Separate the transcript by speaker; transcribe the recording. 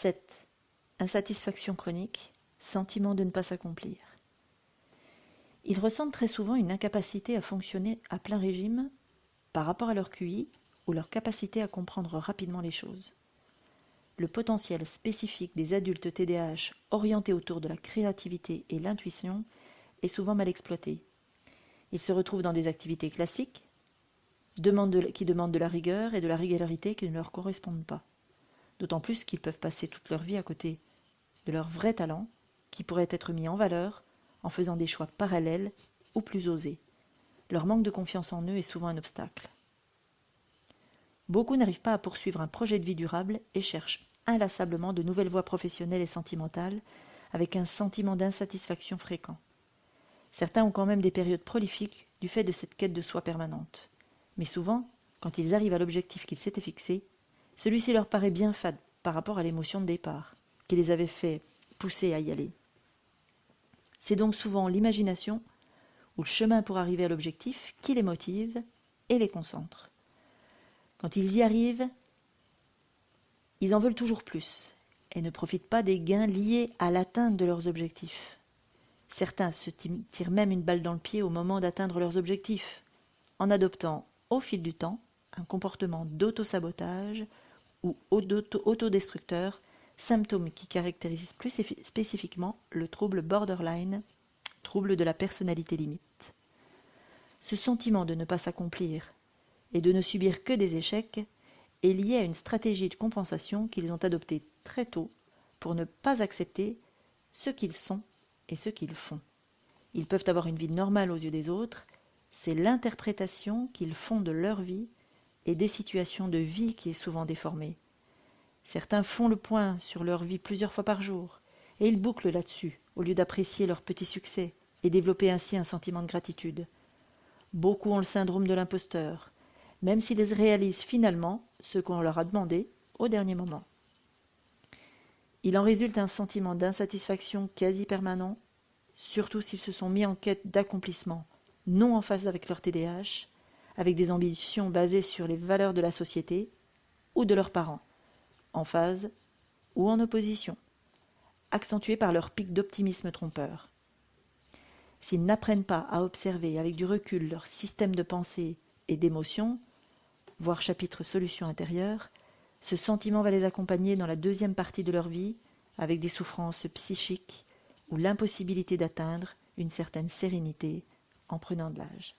Speaker 1: 7. Insatisfaction chronique, sentiment de ne pas s'accomplir. Ils ressentent très souvent une incapacité à fonctionner à plein régime par rapport à leur QI ou leur capacité à comprendre rapidement les choses. Le potentiel spécifique des adultes TDAH orientés autour de la créativité et l'intuition est souvent mal exploité. Ils se retrouvent dans des activités classiques qui demandent de la rigueur et de la régularité qui ne leur correspondent pas. D'autant plus qu'ils peuvent passer toute leur vie à côté de leurs vrais talents qui pourraient être mis en valeur en faisant des choix parallèles ou plus osés. Leur manque de confiance en eux est souvent un obstacle. Beaucoup n'arrivent pas à poursuivre un projet de vie durable et cherchent inlassablement de nouvelles voies professionnelles et sentimentales avec un sentiment d'insatisfaction fréquent. Certains ont quand même des périodes prolifiques du fait de cette quête de soi permanente. Mais souvent, quand ils arrivent à l'objectif qu'ils s'étaient fixé, celui-ci leur paraît bien fade par rapport à l'émotion de départ, qui les avait fait pousser à y aller. C'est donc souvent l'imagination ou le chemin pour arriver à l'objectif qui les motive et les concentre. Quand ils y arrivent, ils en veulent toujours plus et ne profitent pas des gains liés à l'atteinte de leurs objectifs. Certains se tirent même une balle dans le pied au moment d'atteindre leurs objectifs, en adoptant au fil du temps un comportement d'auto-sabotage ou autodestructeur, symptôme qui caractérise plus spécifiquement le trouble borderline, trouble de la personnalité limite. Ce sentiment de ne pas s'accomplir et de ne subir que des échecs est lié à une stratégie de compensation qu'ils ont adoptée très tôt pour ne pas accepter ce qu'ils sont et ce qu'ils font. Ils peuvent avoir une vie normale aux yeux des autres, c'est l'interprétation qu'ils font de leur vie et des situations de vie qui est souvent déformée. Certains font le point sur leur vie plusieurs fois par jour, et ils bouclent là-dessus, au lieu d'apprécier leurs petits succès et développer ainsi un sentiment de gratitude. Beaucoup ont le syndrome de l'imposteur, même s'ils réalisent finalement ce qu'on leur a demandé au dernier moment. Il en résulte un sentiment d'insatisfaction quasi permanent, surtout s'ils se sont mis en quête d'accomplissement, non en phase avec leur TDAH, avec des ambitions basées sur les valeurs de la société ou de leurs parents, en phase ou en opposition, accentuées par leur pic d'optimisme trompeur. S'ils n'apprennent pas à observer avec du recul leur système de pensée et d'émotion, voire chapitre solution intérieure, ce sentiment va les accompagner dans la deuxième partie de leur vie avec des souffrances psychiques ou l'impossibilité d'atteindre une certaine sérénité en prenant de l'âge.